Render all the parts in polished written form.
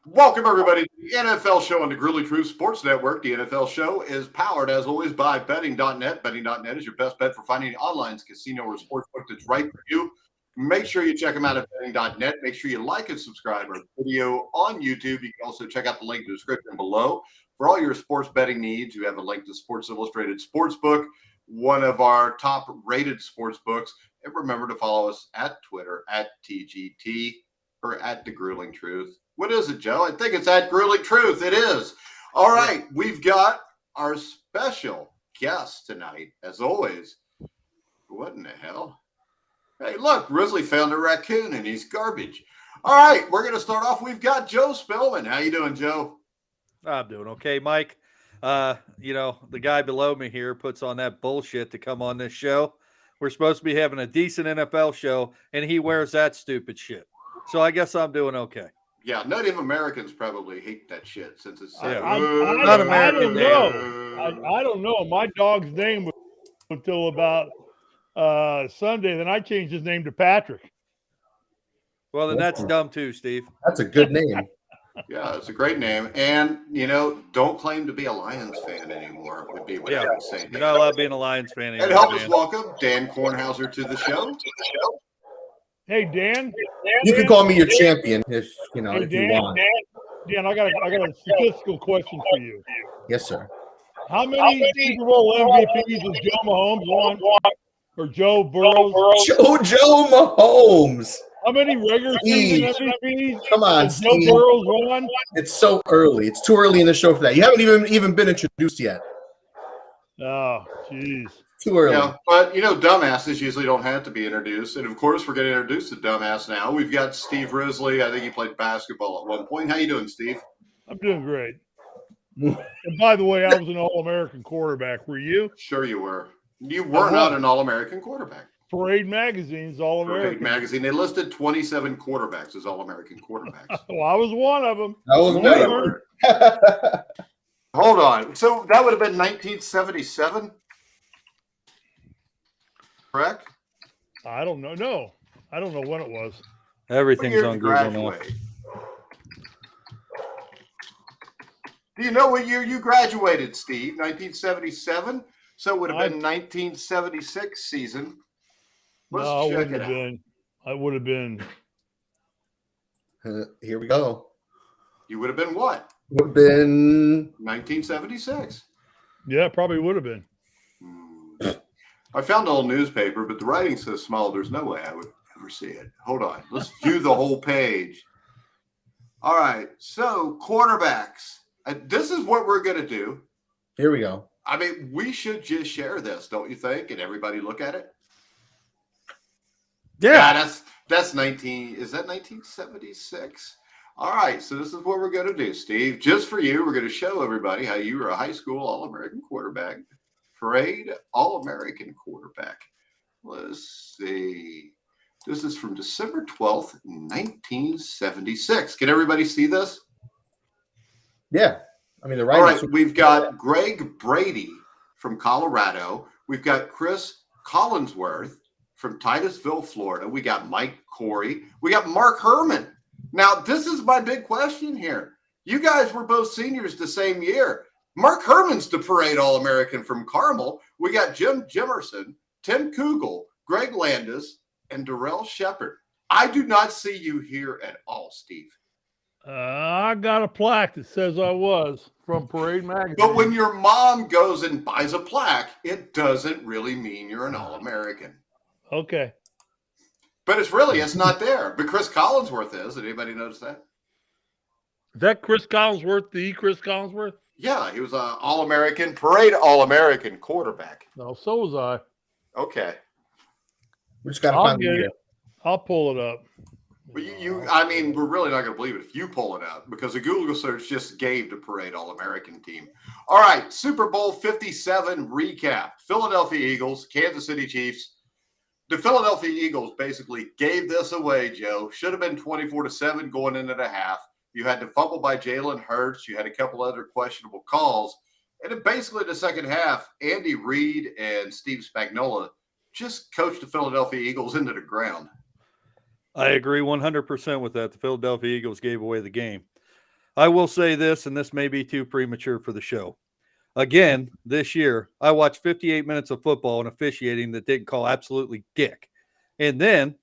Welcome, everybody, to the NFL show on the Gruely Truth Sports Network. The NFL show is powered, as always, by betting.net. Betting.net is your best bet for finding an online casino or sportsbook that's right for you. Make sure you check them out at betting.net. Make sure you like and subscribe our video on YouTube. You can also check out the link in the description below. For all your sports betting needs, you have a link to Sports Illustrated Sportsbook, one of our top-rated sports books. And remember to follow us at Twitter, at TGT, or at The Grueling Truth. What is it, Joe? I think it's at Grueling Truth. It is. All right. We've got our special guest tonight, as always. What in the hell? Hey, look, Risley found a raccoon and he's garbage. All right. We're going to start off. We've got Joe Spillman. How you doing, Joe? I'm doing okay, Mike. The guy below me here puts on that bullshit to come on this show. We're supposed to be having a decent NFL show, and he wears that stupid shit. So I guess I'm doing okay. Yeah, Native Americans probably hate that shit since it's not American. I don't know. My dog's name was until about Sunday. Then I changed his name to Patrick. Well, then that's dumb too, Steve. That's a good name. Yeah, it's a great name. And, don't claim to be a Lions fan anymore would be what I would say. You're not allowed being a Lions fan anymore. And help us welcome Dan Kornhauser to the show. Hey, Dan. You can call me your champion if you want. Dan, I got a statistical question for you. Yes, sir. How many Super Bowl MVPs has Joe Mahomes won? Or Joe Burrow? Joe Mahomes. How many regular season MVPs? Come on, has Joe Burrow won? It's so early. It's too early in the show for that. You haven't even been introduced yet. Oh, jeez. Too early. Yeah, but dumbasses usually don't have to be introduced. And of course, we're going to introduce the dumbass now. We've got Steve Risley. I think he played basketball at one point. How you doing, Steve? I'm doing great. And by the way, I was an All-American quarterback. Were you? Sure you were. You were not an All-American quarterback. Parade Magazine's All-American. Parade Magazine. They listed 27 quarterbacks as All-American quarterbacks. Well, I was one of them. I was one. Hold on. So that would have been 1977? Correct? I don't know. No, I don't know when it was. Everything's on Google now. Do you know what year you graduated, Steve? 1977? So it would have been 1976 season. I would have been. Here we go. You would have been what? Would have been 1976. Yeah, probably would have been. I found an old newspaper, but the writing's so small, there's no way I would ever see it. Hold on. Let's view the whole page. All right. So, quarterbacks. This is what we're going to do. Here we go. I mean, we should just share this, don't you think? And everybody look at it? Yeah. That's 19. Is that 1976? All right. So, this is what we're going to do, Steve. Just for you, we're going to show everybody how you were a high school All-American quarterback. Parade All-American quarterback. Let's see. This is from December 12th, 1976. Can everybody see this? Yeah. I mean, All right. We've got Greg Brady from Colorado. We've got Chris Collinsworth from Titusville, Florida. We got Mike Corey. We got Mark Herman. Now, this is my big question here. You guys were both seniors the same year. Mark Herman's the Parade All-American from Carmel. We got Jim Jimerson, Tim Kugel, Greg Landis, and Darrell Shepard. I do not see you here at all, Steve. I got a plaque that says I was from Parade Magazine. But when your mom goes and buys a plaque, it doesn't really mean you're an All-American. Okay. But it's not there. But Chris Collinsworth is. Did anybody notice that? Is that Chris Collinsworth, the Chris Collinsworth? Yeah, he was an All-American, Parade All-American quarterback. No, so was I. Okay. We just got to find it. I'll pull it up. But we're really not going to believe it if you pull it up because a Google search just gave the Parade All-American team. All right, Super Bowl 57 recap. Philadelphia Eagles, Kansas City Chiefs. The Philadelphia Eagles basically gave this away, Joe. Should have been 24-7 going into the half. You had the fumble by Jalen Hurts. You had a couple other questionable calls. And then basically the second half, Andy Reid and Steve Spagnuolo just coached the Philadelphia Eagles into the ground. I agree 100% with that. The Philadelphia Eagles gave away the game. I will say this, and this may be too premature for the show. Again, this year, I watched 58 minutes of football and officiating that didn't call absolutely dick. And then,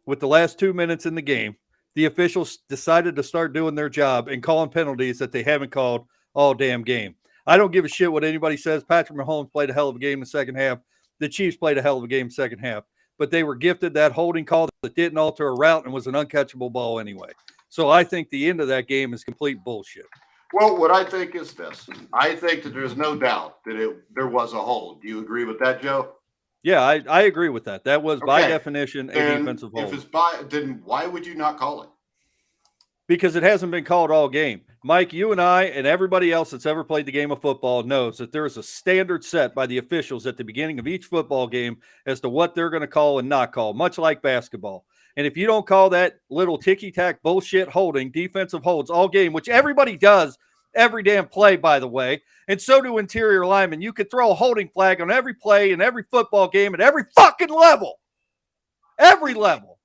with the last 2 minutes in the game, the officials decided to start doing their job and calling penalties that they haven't called all damn game. I don't give a shit what anybody says. Patrick Mahomes played a hell of a game in the second half. The Chiefs played a hell of a game in the second half. But they were gifted that holding call that didn't alter a route and was an uncatchable ball anyway. So I think the end of that game is complete bullshit. Well, what I think is this. I think that there's no doubt that there was a hold. Do you agree with that, Joe? Yeah, I agree with that. That was by Okay. definition a Then defensive hold. If it's by, then why would you not call it? Because it hasn't been called all game. Mike, you and I and everybody else that's ever played the game of football knows that there is a standard set by the officials at the beginning of each football game as to what they're going to call and not call, much like basketball. And if you don't call that little ticky-tack bullshit holding, defensive holds all game, which everybody does every damn play, by the way, and so do interior linemen, you could throw a holding flag on every play in every football game at every fucking level. Every level.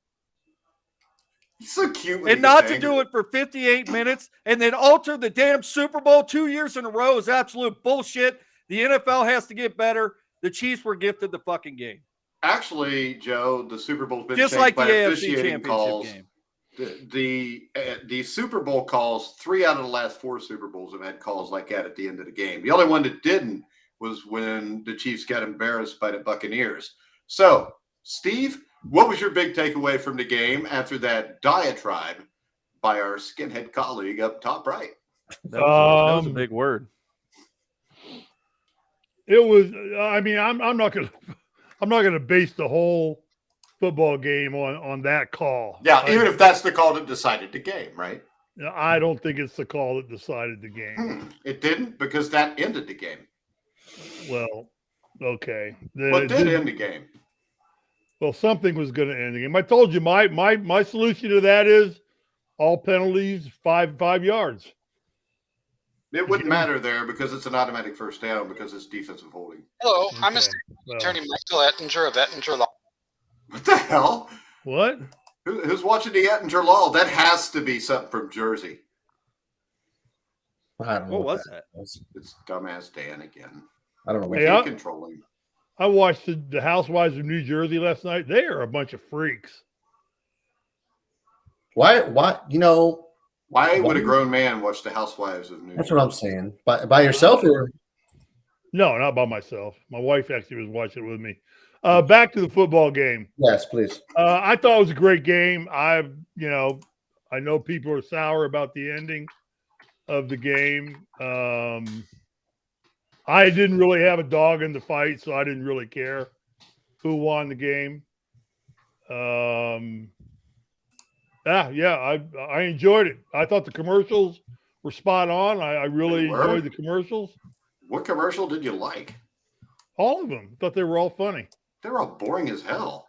He's so cute. And not to do it for 58 minutes and then alter the damn Super Bowl 2 years in a row is absolute bullshit. The NFL has to get better. The Chiefs were gifted the fucking game. Actually, Joe, the Super Bowl's been Just changed like the by AFC officiating Championship calls. game. The Super Bowl calls, 3 out of the last 4 Super Bowls have had calls like that at the end of the game. The only one that didn't was when the Chiefs got embarrassed by the Buccaneers. So, Steve, what was your big takeaway from the game after that diatribe by our skinhead colleague up top right? That was a big word. It was. I mean, I'm not gonna base the whole football game on that call. Yeah, even if that's the call that decided the game, right? I don't think it's the call that decided the game. It didn't, because that ended the game. Well, okay. What did end the game? Well, something was going to end the game. I told you my solution to that is all penalties, five yards. It wouldn't matter there because it's an automatic first down because it's defensive holding. Hello, I'm Okay. Attorney Michael Ettinger of Ettinger Law. What the hell? What? Who's watching the Ettinger Law? That has to be something from Jersey. I don't know What was that? was. It's dumbass Dan again. I don't know. We Hey, can't control him. I watched the Housewives of New Jersey last night. They are a bunch of freaks. Why? You know, Why would a grown man watch the Housewives of New that's York? what I'm saying. By yourself or? No, not by myself. My wife actually was watching it with me. Back to the football game. Yes, please. I thought it was a great game. I know people are sour about the ending of the game. I didn't really have a dog in the fight, so I didn't really care who won the game. I enjoyed it. I thought the commercials were spot on. I really They were? enjoyed the commercials. What commercial did you like? All of them. I thought they were all funny. They're all boring as hell.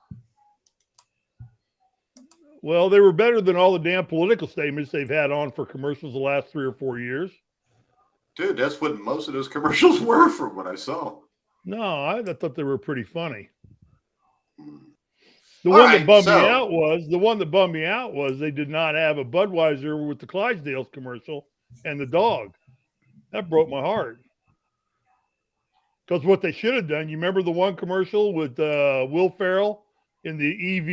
Well, they were better than all the damn political statements they've had on for commercials the last 3 or 4 years. Dude, that's what most of those commercials were from what I saw. No, I thought they were pretty funny. Hmm. The All one right, that bummed so- me out was they did not have a Budweiser with the Clydesdales commercial and the dog. That broke my heart. Because what they should have done, you remember the one commercial with Will Ferrell in the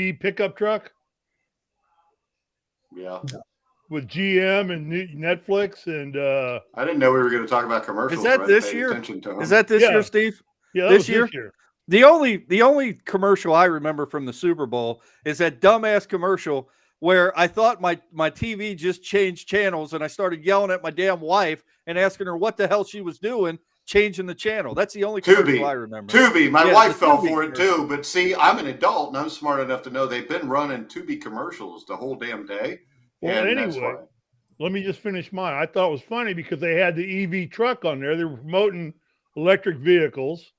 EV pickup truck Yeah. with GM and Netflix and I didn't know we were going to talk about commercials. Is that but I this paid year? attention to 'em. Is that this Yeah. year, Steve? yeah, that This was year? this year. The only commercial I remember from the Super Bowl is that dumbass commercial where I thought my TV just changed channels and I started yelling at my damn wife and asking her what the hell she was doing changing the channel. That's the only commercial I remember. Tubi. My Yeah, wife the fell Tubi for it too. But see, I'm an adult and I'm smart enough to know they've been running Tubi commercials the whole damn day. Well, and that's anyway, why. let me just finish mine. I thought it was funny because they had the EV truck on there. They were promoting electric vehicles.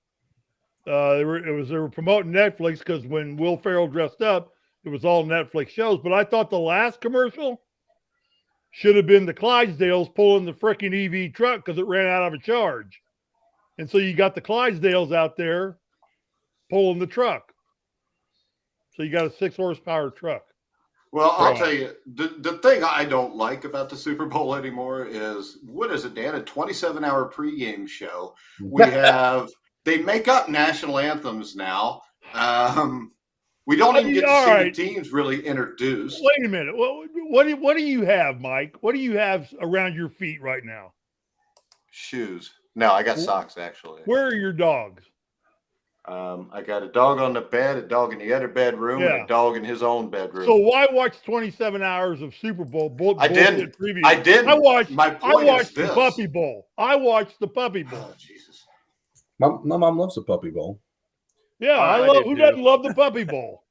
They were promoting Netflix because when Will Ferrell dressed up, it was all Netflix shows. But I thought the last commercial should have been the Clydesdales pulling the freaking EV truck because it ran out of a charge. And so you got the Clydesdales out there pulling the truck. So you got a 6 horsepower truck. Well, I'll tell you, the thing I don't like about the Super Bowl anymore is, what is it, Dan? A 27-hour pregame show. They make up national anthems now. We don't even get to see the teams really introduced. Wait a minute. What do you have, Mike? What do you have around your feet right now? Shoes. No, I got socks, actually. Where are your dogs? I got a dog on the bed, a dog in the other bedroom, and a dog in his own bedroom. So why watch 27 hours of Super Bowl? I didn't. I watched the Puppy Bowl. I watched the Puppy Bowl. Oh, Jesus. My mom loves the Puppy Bowl. Yeah, who doesn't love the Puppy Bowl?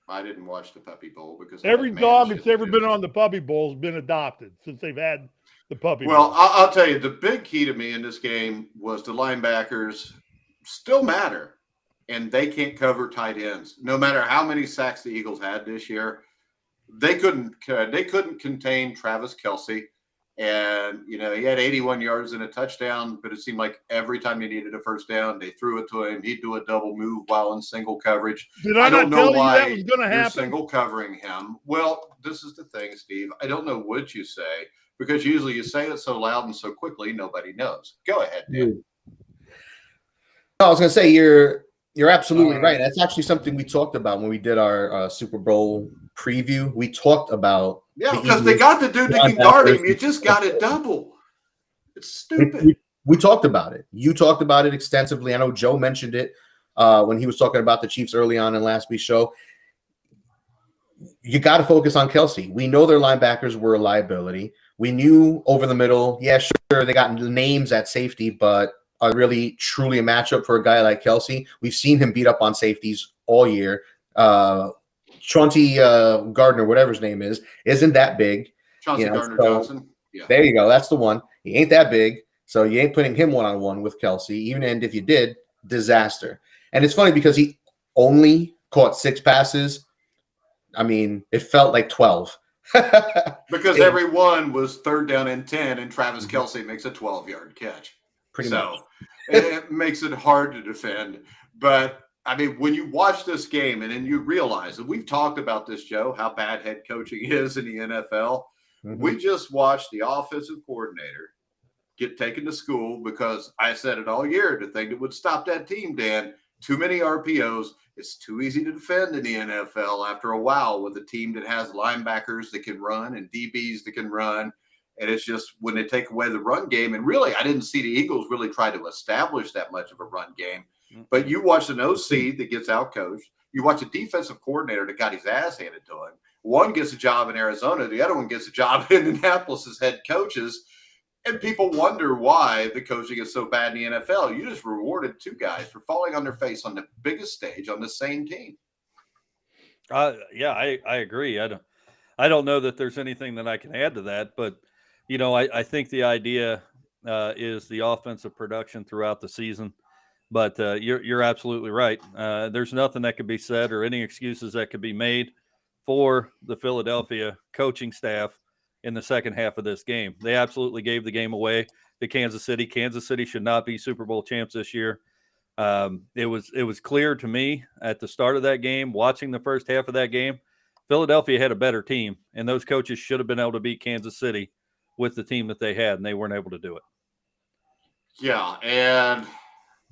I didn't watch the Puppy Bowl because every dog that's ever been on the Puppy Bowl has been adopted since they've had the Puppy Bowl. Well, I'll tell you, the big key to me in this game was the linebackers still matter. And they can't cover tight ends. No matter how many sacks the Eagles had this year, they couldn't contain Travis Kelce. And, he had 81 yards and a touchdown, but it seemed like every time he needed a first down, they threw it to him. He'd do a double move while in single coverage. I don't know why that was going to happen. Single covering him. Well, this is the thing, Steve. I don't know what you say, because usually you say it so loud and so quickly, nobody knows. Go ahead, Dan. I was going to say you're absolutely right. That's actually something we talked about when we did our Super Bowl preview. We talked about because they got the dude that can guard him. You just got to double. It's stupid. We talked about it. You talked about it extensively. I know Joe mentioned it when he was talking about the Chiefs early on in last week's show. You got to focus on Kelce. We know their linebackers were a liability. We knew over the middle, sure, they got names at safety, but are really truly a matchup for a guy like Kelce. We've seen him beat up on safeties all year. Chauncey Gardner, whatever his name is, isn't that big. Chauncey Gardner-Johnson. Yeah. There you go. That's the one. He ain't that big, so you ain't putting him one-on-one with Kelce. Even and if you did, disaster. And it's funny because he only caught 6 passes. I mean, it felt like 12. Because every one was 3rd down and 10, and Travis Kelce makes a 12-yard catch. Pretty much. It makes it hard to defend. But, I mean, when you watch this game and then you realize that we've talked about this, Joe, how bad head coaching is in the NFL. Mm-hmm. We just watched the offensive coordinator get taken to school because I said it all year. The thing that would stop that team, Dan, too many RPOs. It's too easy to defend in the NFL after a while with a team that has linebackers that can run and DBs that can run. And it's just when they take away the run game, and really, I didn't see the Eagles really try to establish that much of a run game. But you watch an OC that gets outcoached. You watch a defensive coordinator that got his ass handed to him. One gets a job in Arizona. The other one gets a job in Indianapolis as head coaches. And people wonder why the coaching is so bad in the NFL. You just rewarded 2 guys for falling on their face on the biggest stage on the same team. Yeah, I agree. I don't know that there's anything that I can add to that, but I think the idea is the offensive production throughout the season. But you're absolutely right. There's nothing that could be said or any excuses that could be made for the Philadelphia coaching staff in the second half of this game. They absolutely gave the game away to Kansas City. Kansas City should not be Super Bowl champs this year. It was clear to me at the start of that game, watching the first half of that game, Philadelphia had a better team, and those coaches should have been able to beat Kansas City with the team that they had, and they weren't able to do it. Yeah, and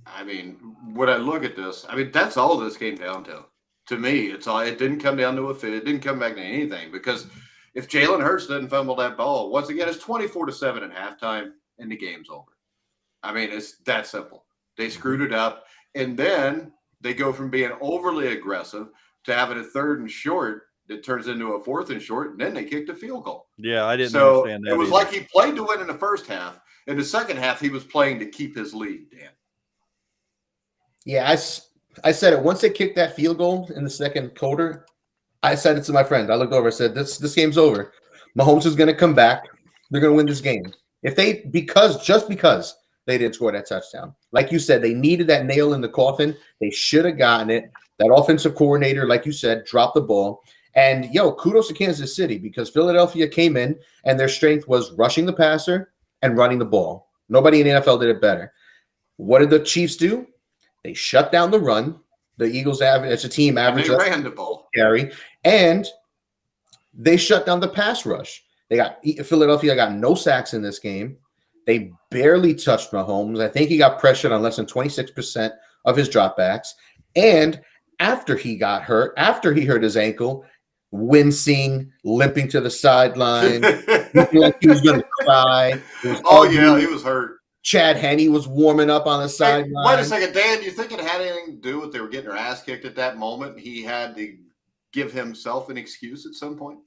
I mean, when I look at this, I mean, that's all this came down to. To me, it didn't come down to a fit. It didn't come back to anything, because if Jalen Hurts doesn't fumble that ball, once again, it's 24-7 at halftime, and the game's over. I mean, it's that simple. They screwed it up, and then they go from being overly aggressive to having a 3rd and short that turns into a 4th and short, and then they kicked a field goal. Yeah, I didn't understand that. It was like he played to win in the first half. In the second half, he was playing to keep his lead, Dan. Yeah, I said it. Once they kicked that field goal in the second quarter, I said it to my friend. I looked over. I said, this game's over. Mahomes is going to come back. They're going to win this game. Just because they didn't score that touchdown. Like you said, they needed that nail in the coffin. They should have gotten it. That offensive coordinator, like you said, dropped the ball. And, kudos to Kansas City, because Philadelphia came in and their strength was rushing the passer and running the ball. Nobody in the NFL did it better. What did the Chiefs do? They shut down the run. The Eagles as a team average ran the ball carry, and they shut down the pass rush. Philadelphia got no sacks in this game. They barely touched Mahomes. I think he got pressured on less than 26% of his dropbacks. And after he got hurt, after he hurt his ankle, wincing, limping to the sideline, looking like he was going to cry. Yeah, he was hurt. Chad Henne was warming up on the sideline. Wait a second, Dan. You think it had anything to do with they were getting their ass kicked at that moment? He had to give himself an excuse at some point.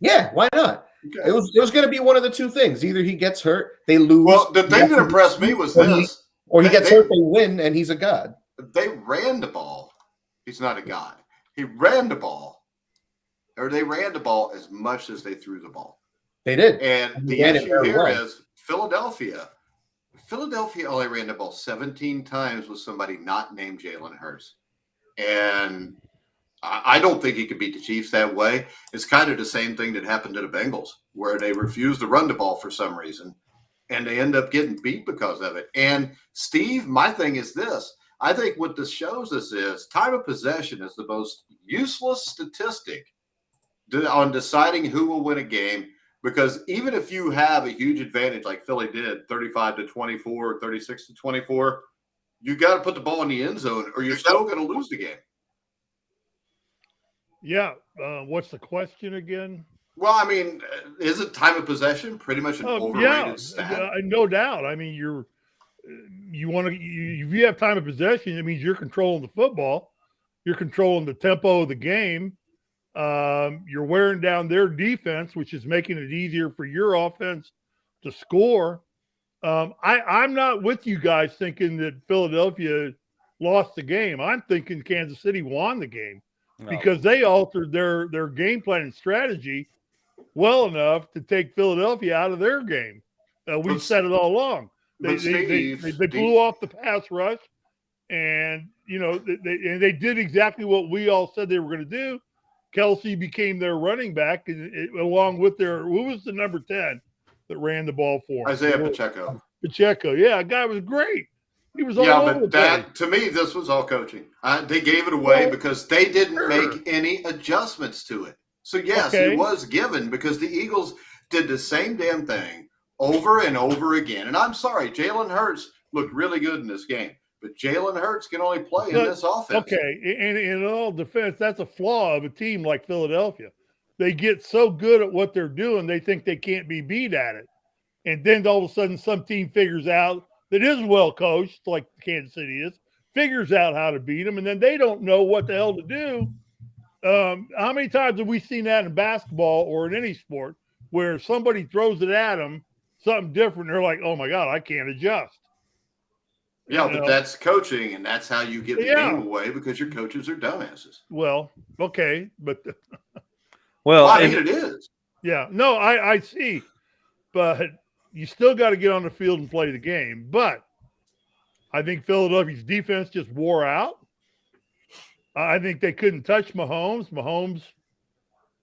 Yeah, why not? Okay. It was going to be one of the two things. Either he gets hurt, they lose. Well, the thing that impressed me was this. Or he gets hurt, they win, and he's a god. They ran the ball. He's not a god. He ran the ball. Or they ran the ball as much as they threw the ball. They did. And the issue here is Philadelphia. Philadelphia only ran the ball 17 times with somebody not named Jalen Hurts. And I don't think he could beat the Chiefs that way. It's kind of the same thing that happened to the Bengals, where they refused to run the ball for some reason, and they end up getting beat because of it. And, Steve, my thing is this. I think what this shows us is time of possession is the most useless statistic on deciding who will win a game, because even if you have a huge advantage like Philly did, 35-24, 36-24, you got to put the ball in the end zone or you're still going to lose the game. Yeah. What's the question again? Well, I mean, isn't time of possession pretty much an overrated stat? No doubt. I mean, if you have time of possession, it means you're controlling the football. You're controlling the tempo of the game. You're wearing down their defense, which is making it easier for your offense to score. I'm not with you guys thinking that Philadelphia lost the game. I'm thinking Kansas City won the game because they altered their game plan and strategy well enough to take Philadelphia out of their game. We've said it all along. They blew off the pass rush, and they did exactly what we all said they were going to do. Kelsey became their running back, along with who was the number 10 that ran the ball for him? Isaiah Pacheco. Yeah, that guy was great. He was all over the place. To me, this was all coaching. They gave it away because they didn't make any adjustments to it. So, yes, it was given because the Eagles did the same damn thing over and over again. And I'm sorry, Jalen Hurts looked really good in this game. But Jalen Hurts can only play in this offense. Okay, and in all defense, that's a flaw of a team like Philadelphia. They get so good at what they're doing, they think they can't be beat at it. And then all of a sudden some team figures out that is well coached, like Kansas City is, figures out how to beat them, and then they don't know what the hell to do. How many times have we seen that in basketball or in any sport where somebody throws it at them, something different, they're like, oh, my God, I can't adjust. Yeah, but that's coaching, and that's how you get the game away because your coaches are dumbasses. Well, okay, but I mean, it is. Yeah, no, I see, but you still got to get on the field and play the game. But I think Philadelphia's defense just wore out. I think they couldn't touch Mahomes. Mahomes,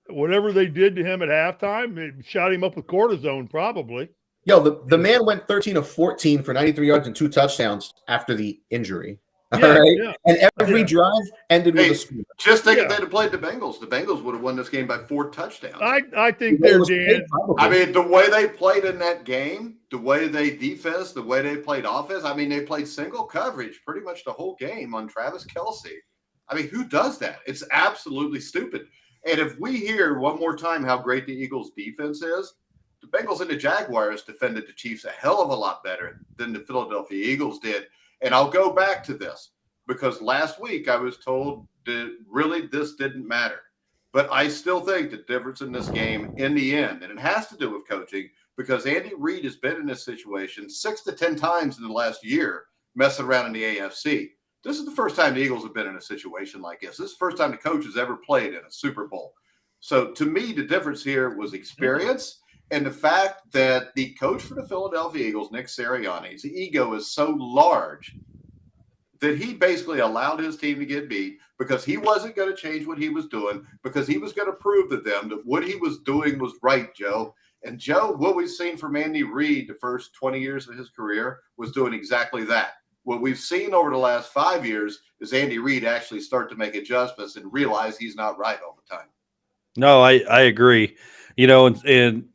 whatever they did to him at halftime, it shot him up with cortisone probably. Yo, the man went 13 of 14 for 93 yards and 2 touchdowns after the injury. All right. Yeah. And every drive ended with a score. Just think if they'd have played the Bengals would have won this game by 4 touchdowns. I think they're Dan. I mean, the way they played in that game, the way they defense, the way they played offense, I mean, they played single coverage pretty much the whole game on Travis Kelce. I mean, who does that? It's absolutely stupid. And if we hear one more time how great the Eagles defense is, the Bengals and the Jaguars defended the Chiefs a hell of a lot better than the Philadelphia Eagles did. And I'll go back to this because last week I was told that really this didn't matter. But I still think the difference in this game in the end, and it has to do with coaching, because Andy Reid has been in this situation 6 to 10 times in the last year messing around in the AFC. This is the first time the Eagles have been in a situation like this. This is the first time the coach has ever played in a Super Bowl. So to me, the difference here was experience. And the fact that the coach for the Philadelphia Eagles, Nick Sirianni's ego is so large that he basically allowed his team to get beat because he wasn't going to change what he was doing, because he was going to prove to them that what he was doing was right, Joe. And Joe, what we've seen from Andy Reid the first 20 years of his career was doing exactly that. What we've seen over the last 5 years is Andy Reid actually start to make adjustments and realize he's not right all the time. No, I agree. And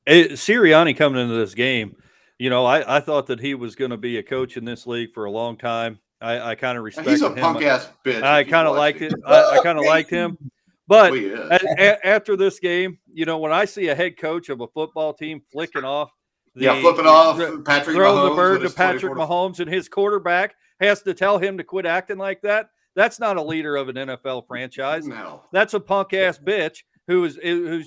Sirianni coming into this game, I thought that he was going to be a coach in this league for a long time. I kind of respected He's a him. punk ass bitch. I kind of liked it. I kind of liked him. But Well, he is. after this game, when I see a head coach of a football team flicking off, flipping off Patrick throwing Mahomes the bird with to his Patrick 24 Mahomes, and his quarterback has to tell him to quit acting like that. That's not a leader of an NFL franchise. No. That's a punk ass bitch who's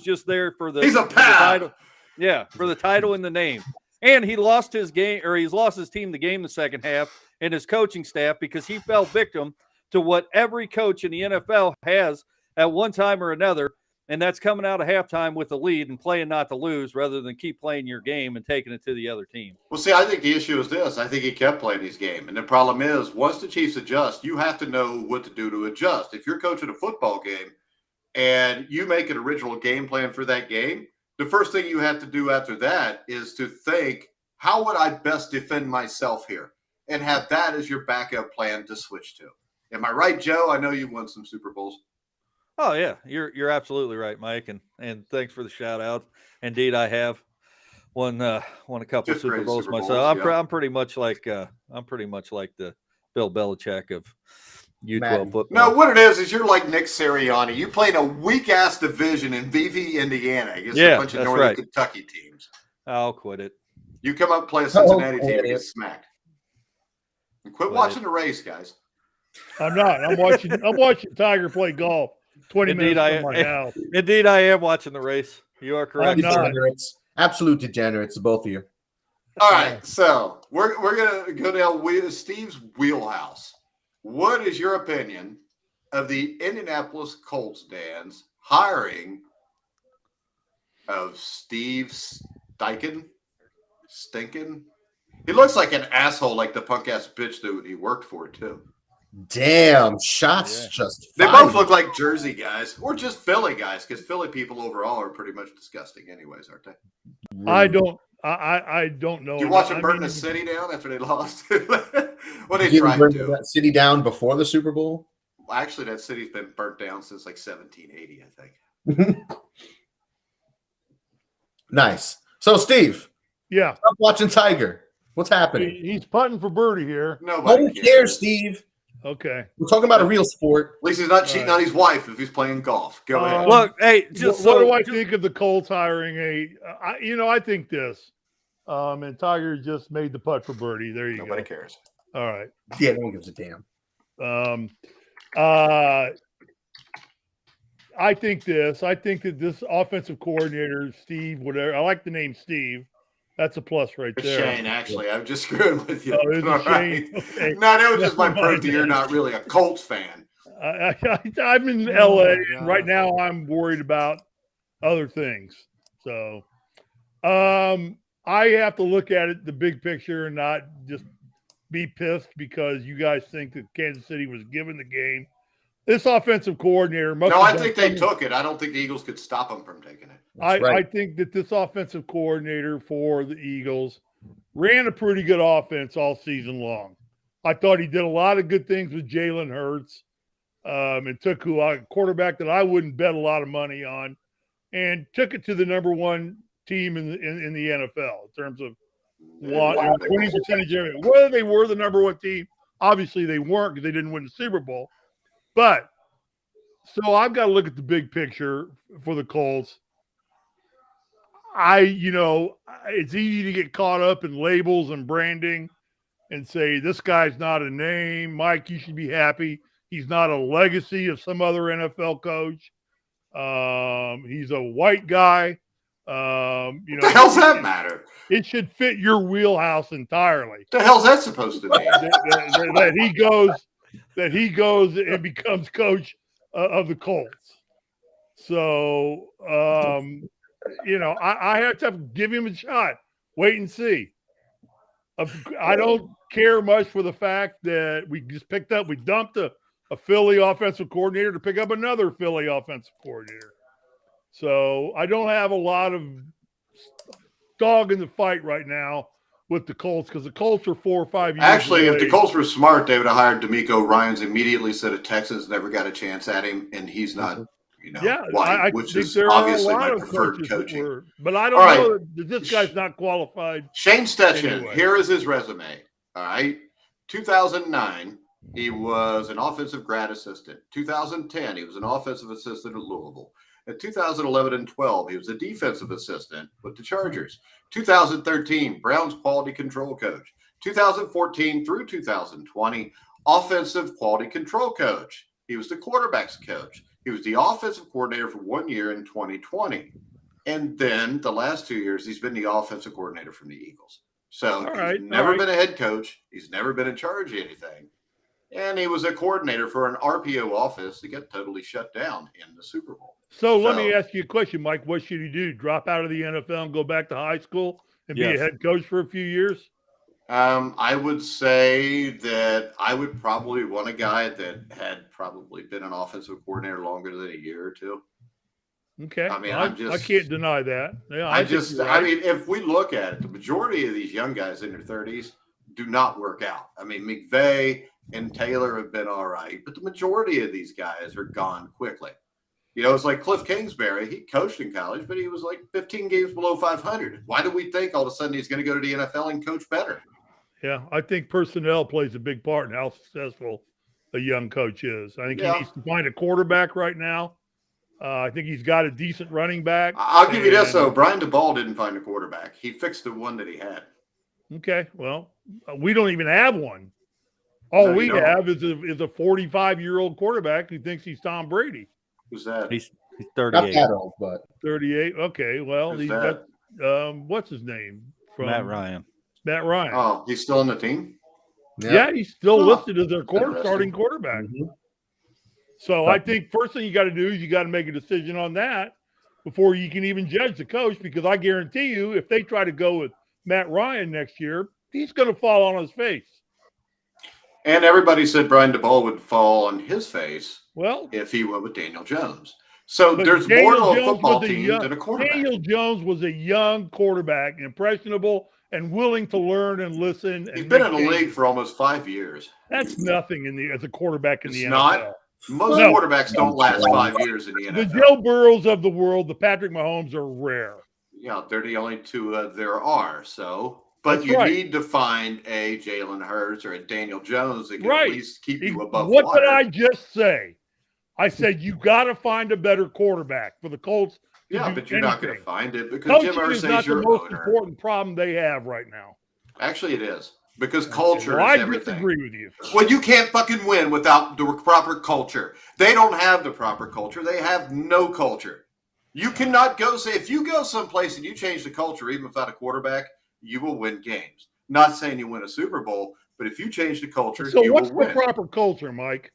just there for the He's a for the pal. title. Yeah, for the title and the name. And he's lost his team the game the second half and his coaching staff because he fell victim to what every coach in the NFL has at one time or another, and that's coming out of halftime with a lead and playing not to lose rather than keep playing your game and taking it to the other team. Well, see, I think the issue is this. I think he kept playing his game. And the problem is, once the Chiefs adjust, you have to know what to do to adjust. If you're coaching a football game and you make an original game plan for that game, the first thing you have to do after that is to think, how would I best defend myself here? And have that as your backup plan to switch to. Am I right, Joe? I know you've won some Super Bowls. Oh yeah, you're absolutely right, Mike, and thanks for the shout out. Indeed, I have won a couple Fifth Super grade Bowls Super Bowls, myself. yeah. I'm pretty much like the Bill Belichick of U12 Madden. football. No, what it is you're like Nick Sirianni. You played a weak-ass division in VV, Indiana against a bunch of that's Northern right. Kentucky teams. I'll quit it. You come up and play a Cincinnati team and idiot. get smacked. And quit Quit watching the race, guys. I'm not. I'm watching Tiger play golf. 20 Indeed, minutes from my house. Indeed, I am watching the race. You are correct. I'm not. Degenerates. Absolute degenerates, both of you. All right, so we're gonna go down Steve's wheelhouse. What is your opinion of the Indianapolis Colts, Dan's hiring of Steve Stinkin? He looks like an asshole, like the punk ass bitch that he worked for too. Damn, shots Yeah. just They fired. both look like Jersey guys, or just Philly guys, because Philly people overall are pretty much disgusting, anyways, aren't they? I don't know. You watch them I burn mean, the city down after they lost. What they Didn't tried burn to. that city down before the Super Bowl. Well, actually, that city's been burnt down since like 1780, I think. Nice. So, Steve, yeah, stop watching Tiger. What's happening? he's putting for birdie here. Nobody Who cares, Steve? Okay. We're talking about a real sport. At least he's not cheating on his wife if he's playing golf. Go ahead. Look, hey, What do I think of the Colts hiring I think this. And Tiger just made the putt for birdie. There you Nobody go. cares. All right. Yeah, no one gives a damn. I think that this offensive coordinator, Steve, whatever, I like the name Steve. That's a plus right It's there. Shane, actually. I'm just screwing with you. Oh, it's All a Shane. right. Okay. No, that was just my Never proof mind that you're then. not really a Colts fan. I'm in LA, and God. right now I'm worried about other things. So I have to look at it, the big picture, and not just be pissed because you guys think that Kansas City was given the game. This offensive coordinator must No, have I done think they something- took it. I don't think the Eagles could stop them from taking it. I right. think that this offensive coordinator for the Eagles ran a pretty good offense all season long. I thought he did a lot of good things with Jalen Hurts, and took a quarterback that I wouldn't bet a lot of money on, and took it to the number one team in the NFL in terms of winning percentage area. Whether they were the number one team, obviously they weren't because they didn't win the Super Bowl. But so I've got to look at the big picture for the Colts. It's easy to get caught up in labels and branding and say, this guy's not a name. Mike, you should be happy. He's not a legacy of some other NFL coach. He's a white guy. What the hell's that matter? It should fit your wheelhouse entirely. What the hell's that supposed to mean? that he goes and becomes coach of the Colts. So, I have to give him a shot. Wait and see. I don't care much for the fact that we dumped a Philly offensive coordinator to pick up another Philly offensive coordinator. So I don't have a lot of dog in the fight right now with the Colts because the Colts are 4 or 5 years Actually, if away. the Colts were smart, they would have hired D'Amico Ryans immediately. Said the Texans never got a chance at him, and he's not Yeah, White, I which think is there are a obviously lot my of preferred coaches that coaching. were, but I don't All right. know that this guy's not qualified. Shane Steichen, Anyway. here is his resume. All right. 2009, he was an offensive grad assistant. 2010, he was an offensive assistant at Louisville. In 2011 and 12, he was a defensive assistant with the Chargers. 2013, Browns quality control coach. 2014 through 2020, offensive quality control coach. He was the quarterback's coach. He was the offensive coordinator for 1 year in 2020. And then the last 2 years, he's been the offensive coordinator from the Eagles. So he's never been a head coach. He's never been in charge of anything. And he was a coordinator for an RPO office that got totally shut down in the Super Bowl. So let me ask you a question, Mike. What should he do? Drop out of the NFL and go back to high school and be a head coach for a few years? I would say that I would probably want a guy that had probably been an offensive coordinator longer than a year or two. Okay. I mean, I can't deny that. Yeah, I mean, if we look at it, the majority of these young guys in their 30s do not work out. I mean, McVay and Taylor have been all right, but the majority of these guys are gone quickly. It's like Cliff Kingsbury. He coached in college, but he was like 15 games below 500. Why do we think all of a sudden he's going to go to the NFL and coach better? Yeah, I think personnel plays a big part in how successful a young coach is. I think he needs to find a quarterback right now. I think he's got a decent running back. I'll give you this, though. Brian DeBall didn't find a quarterback. He fixed the one that he had. Okay, well, we don't even have one. All we have is a 45-year-old quarterback who thinks he's Tom Brady. Who's that? He's 38. Not that old, but 38. Okay, well, Who's he's that? got what's his name? Matt Ryan. Matt Ryan. Oh, he's still on the team? Yeah, he's still listed as their starting quarterback. Mm-hmm. So I think first thing you got to do is you got to make a decision on that before you can even judge the coach, because I guarantee you if they try to go with Matt Ryan next year, he's going to fall on his face. And everybody said Brian DeBall would fall on his face if he went with Daniel Jones. So there's more to a football team than a quarterback. Daniel Jones was a young quarterback, impressionable and willing to learn and listen. He's been in the league for almost 5 years. That's nothing as a quarterback in the NFL. Not. Most quarterbacks don't last 5 years in the NFL. The Joe Burrows of the world, the Patrick Mahomes are rare. Yeah, they're the only two there are. So, but you need to find a Jalen Hurts or a Daniel Jones that can at least keep you above water. What did I just say? I said you got to find a better quarterback for the Colts. Yeah, but you're not going to find it because Jim Irsay is not the most important problem they have right now. Actually, it is. Because culture is everything. I disagree with you. Well, you can't fucking win without the proper culture. They don't have the proper culture. They have no culture. You cannot if you go someplace and you change the culture, even without a quarterback, you will win games. Not saying you win a Super Bowl, but if you change the culture, you will win. So what's the proper culture, Mike?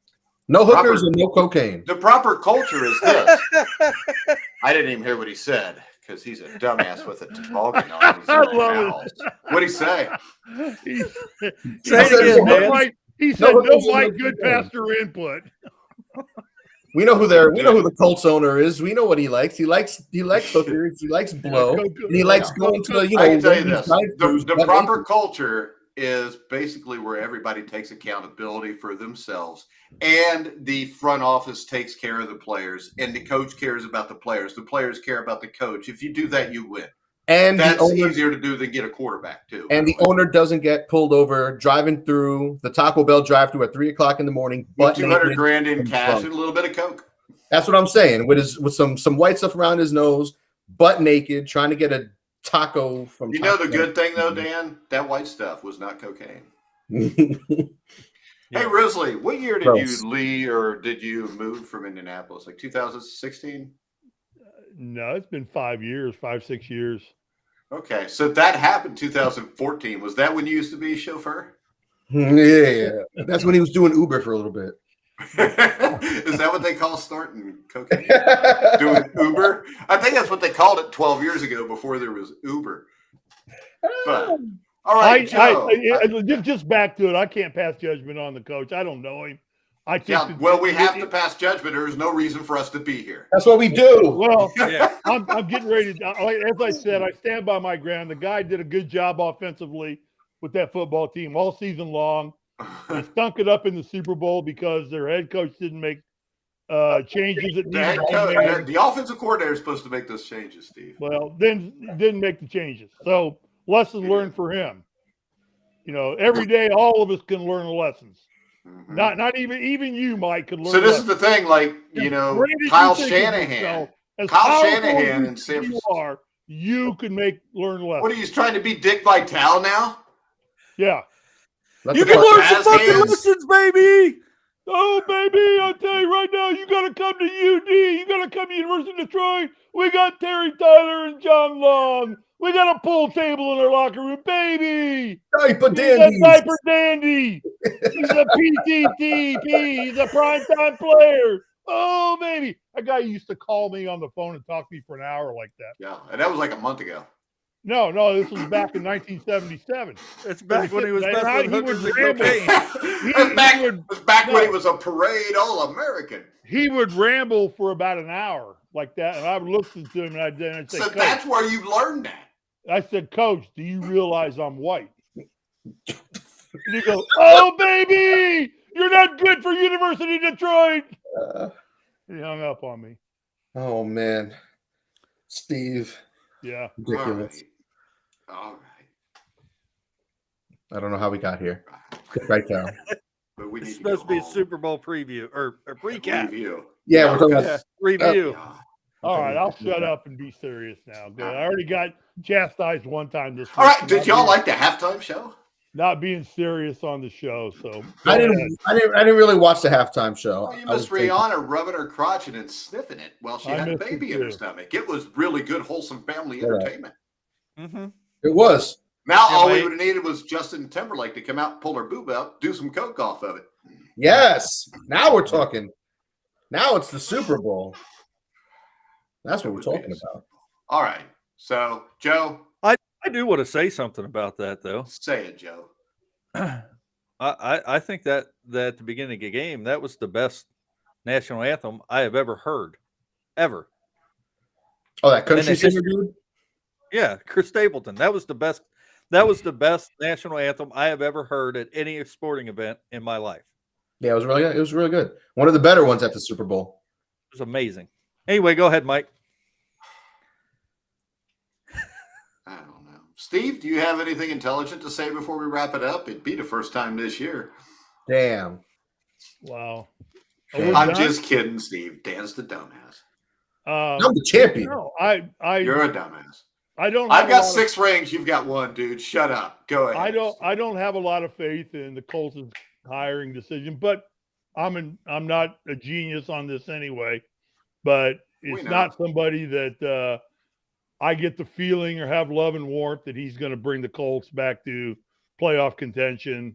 No hookers and no cocaine. The proper culture is this. I didn't even hear what he said because he's a dumbass with a toboggan on. I love it. What'd he say? He said no Mike Goodpaster input. We know who the Colts owner is. We know what he likes. He likes hookers. He likes blow. And he likes going to I can tell you this: the proper culture is basically where everybody takes accountability for themselves, and the front office takes care of the players, and the coach cares about the players. The players care about the coach. If you do that, you win. And that's easier to do than get a quarterback too. And the owner doesn't get pulled over driving through the Taco Bell drive-thru at 3:00 in the morning. With $200,000 in cash and a little bit of coke. That's what I'm saying. With some white stuff around his nose, butt naked, trying to get a taco from. You know the good thing though, Dan, that white stuff was not cocaine. Hey Risley, what year did you leave or did you move from Indianapolis? Like 2016? No, it's been 5 years, 6 years. Okay, so that happened 2014. Was that when you used to be a chauffeur? Yeah. That's when he was doing Uber for a little bit. Is that what they call starting cocaine? Doing Uber? I think that's what they called it 12 years ago before there was Uber. But all right, Joe. Just back to it. I can't pass judgment on the coach. I don't know him. I think we have to pass judgment. There's no reason for us to be here. That's what we do. Well, I'm getting ready to. As I said, I stand by my ground. The guy did a good job offensively with that football team all season long. They stunk it up in the Super Bowl because their head coach didn't make changes that The, needed head to be coach, made. the offensive coordinator is supposed to make those changes, Steve. Well, then didn't make the changes. So lessons learned for him. You know, every day all of us can learn lessons. Mhm. Not even you, Mike, could learn. So this lessons. is the thing, like, you As know, great as Kyle you think of Shanahan. yourself, as Kyle powerful Shanahan as in San you Francisco. are, you can learn lessons. What are you trying to be, Dick Vitale now? Yeah. You can learn some Jazz fucking hands. lessons, baby. Oh, baby, I tell you right now, you got to come to UD. You got to come to University of Detroit. We got Terry Tyler and John Long. We got a pool table in our locker room, baby. Diaper He's a dandies. diaper dandy. He's a PTTP. He's a primetime player. Oh, baby. That guy used to call me on the phone and talk to me for an hour like that. Yeah, and that was like a month ago. No, this was back in 1977. It's back when he was He messing would with hookers and ramble. cocaine. It was back when he was a parade All-American. He would ramble for about an hour like that, and I would listen to him, and I'd say, So Coach, that's where you learned that. I said, Coach, do you realize I'm white? And he goes, oh, baby, you're not good for University of Detroit. He hung up on me. Oh man, Steve, Yeah. ridiculous. All right. I don't know how we got here. Right now. But we need It's to go supposed to be a home. Super Bowl preview or a recap. Review. Yeah, we're talking Yeah, about. review. Yeah. All right, I'll shut up and be serious now. Good. I already got chastised one time this week. All right. for Did not y'all being- like the halftime show? not being serious on the show? So I go ahead. didn't really watch the halftime show. Oh, you I was missed Rihanna rubbing her crotch and then sniffing it while she I had a missed it baby in her too. stomach. It was really good, wholesome family Yeah. entertainment. Mm-hmm. It was. Now Yeah, all we mate. would have needed was Justin Timberlake to come out and pull her boob out, do some coke off of it. Yes. Now we're talking. Now it's the Super Bowl. That's what we're talking about. All right. So, Joe, I do want to say something about that, though. say it, Joe. I think that at the beginning of the game, that was the best national anthem I have ever heard, ever. Oh, that country And it just- singer dude. Yeah, Chris Stapleton. That was the best. That was the best national anthem I have ever heard at any sporting event in my life. Yeah, it was really good. It was really good. One of the better ones at the Super Bowl. It was amazing. Anyway, go ahead, Mike. I don't know. Steve, do you have anything intelligent to say before we wrap it up? It'd be the first time this year. Damn. Wow. I'm I'm just kidding, Steve. Dan's the dumbass. I'm the champion. No, You're a dumbass. I don't. I've have a got lot of- 6 rings. You've got 1, dude. Shut up. Go ahead. I don't have a lot of faith in the Colts' hiring decision, but I'm not a genius on this anyway. But it's know. not somebody that I get the feeling or have love and warmth that he's going to bring the Colts back to playoff contention.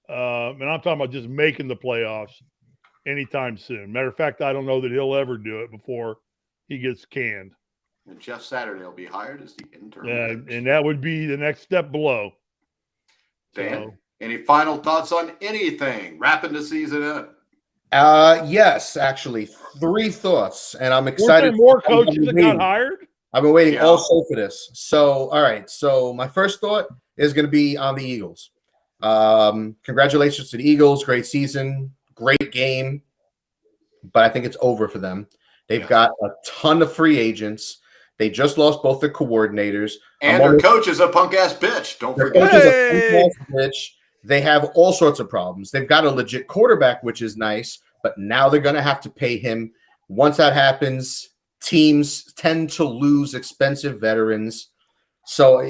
And I'm talking about just making the playoffs anytime soon. Matter of fact, I don't know that he'll ever do it before he gets canned. And Jeff Saturday will be hired as the interim coach. And that would be the next step below. Dan, So- any final thoughts on anything? Wrapping the season up. Yes, actually, 3 thoughts, and I'm Weren't excited. there more I've been coaches that waiting. got hired? I've been waiting Yeah. all show for this. So, all right. So, my first thought is going to be on the Eagles. Congratulations to the Eagles. Great season, great game, but I think it's over for them. They've got a ton of free agents. They just lost both their coordinators. And their coach is a punk ass bitch. Don't Their forget. coach is a Hey! punk-ass bitch. They have all sorts of problems. They've got a legit quarterback, which is nice, but now they're going to have to pay him. Once that happens, teams tend to lose expensive veterans. So,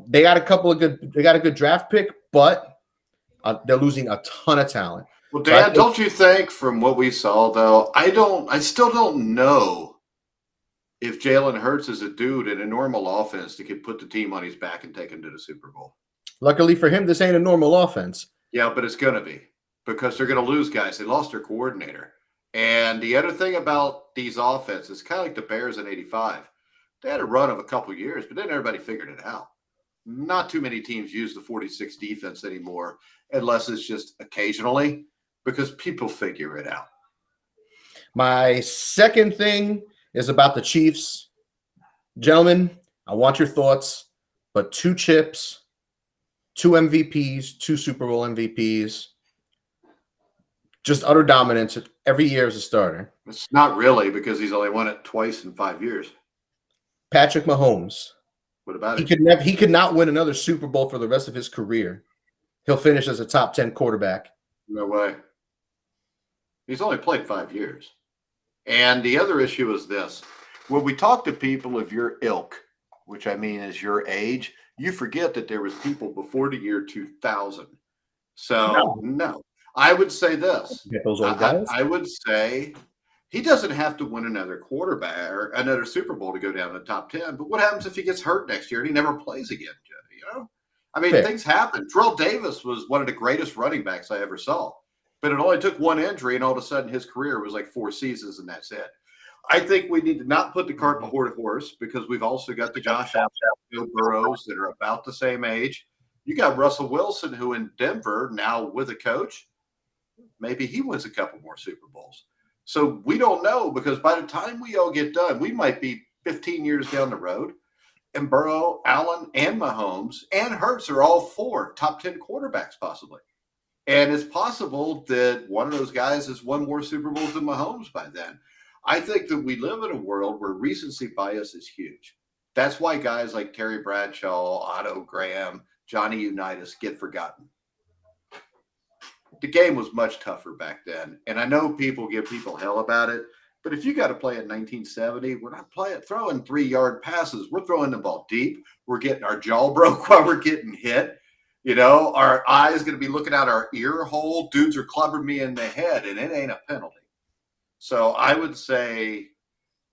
they got a good draft pick, but they're losing a ton of talent. Well, So I Dan, think- don't you think from what we saw, though, I still don't know if Jalen Hurts is a dude in a normal offense that could put the team on his back and take him to the Super Bowl. Luckily for him, this ain't a normal offense. Yeah, but it's going to be because they're going to lose guys. They lost their coordinator. And the other thing about these offenses, kind of like the Bears in 85, they had a run of a couple of years, but then everybody figured it out. Not too many teams use the 46 defense anymore, unless it's just occasionally, because people figure it out. My second thing is about the Chiefs. Gentlemen, I want your thoughts, but 2 chips, 2 MVPs, 2 Super Bowl MVPs, just utter dominance every year as a starter. It's not really because he's only won it twice in 5 years. Patrick Mahomes. What about He it? he could not win another Super Bowl for the rest of his career. He'll finish as a top 10 quarterback. No way. He's only played 5 years. And the other issue is this. When we talk to people of your ilk, which I mean is your age, you forget that there was people before the year 2000. So, no. I would say this. Get those old guys. I would say he doesn't have to win another quarterback or another Super Bowl to go down to the top 10. But what happens if he gets hurt next year and he never plays again, Joe? You know? I mean, things happen. Terrell Davis was one of the greatest running backs I ever saw. But it only took one injury, and all of a sudden his career was like 4 seasons, and that's it. I think we need to not put the cart before the horse because we've also got the Josh Allen, Joe Burrows that are about the same age. You got Russell Wilson, who in Denver now with a coach, maybe he wins a couple more Super Bowls. So we don't know because by the time we all get done, we might be 15 years down the road. And Burrow, Allen, and Mahomes, and Hurts are all 4 top 10 quarterbacks possibly. And it's possible that one of those guys has won more Super Bowls than Mahomes by then. I think that we live in a world where recency bias is huge. That's why guys like Terry Bradshaw, Otto Graham, Johnny Unitas get forgotten. The game was much tougher back then. And I know people give people hell about it. But if you got to play in 1970, we're not throwing 3-yard passes. We're throwing the ball deep. We're getting our jaw broke while we're getting hit. You know, our eyes going to be looking out our ear hole. Dudes are clubbering me in the head, and it ain't a penalty. So I would say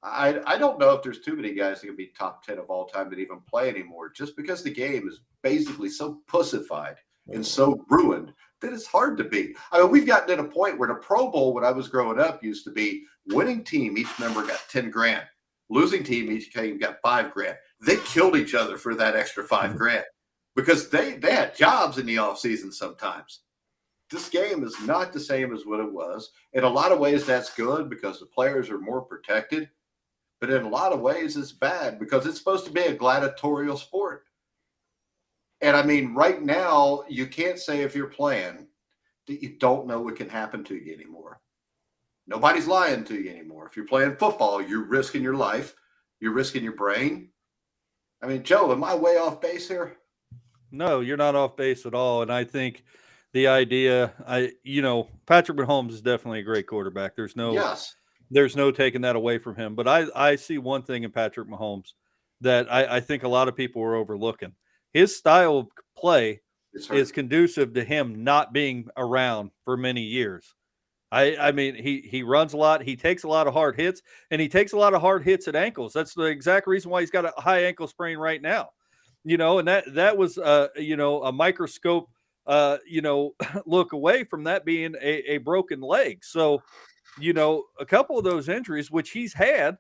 I don't know if there's too many guys that can be top 10 of all time that even play anymore just because the game is basically so pussified and so ruined that it's hard to beat. I mean, we've gotten to the point where the Pro Bowl, when I was growing up, used to be winning team, each member got 10 grand. Losing team, each team got 5 grand. They killed each other for that extra 5 grand because they had jobs in the offseason sometimes. This game is not the same as what it was. In a lot of ways, that's good because the players are more protected. But in a lot of ways, it's bad because it's supposed to be a gladiatorial sport. And I mean, right now, you can't say if you're playing that you don't know what can happen to you anymore. Nobody's lying to you anymore. If you're playing football, you're risking your life. You're risking your brain. I mean, Joe, am I way off base here? No, you're not off base at all. And I think the idea, Patrick Mahomes is definitely a great quarterback. There's no taking that away from him. But I see one thing in Patrick Mahomes that I think a lot of people are overlooking. His style of play is conducive to him not being around for many years. I mean, he runs a lot. He takes a lot of hard hits, and he takes a lot of hard hits at ankles. That's the exact reason why he's got a high ankle sprain right now. And that was, a microscope, look away from that being a broken leg. So, a couple of those injuries, which he's had,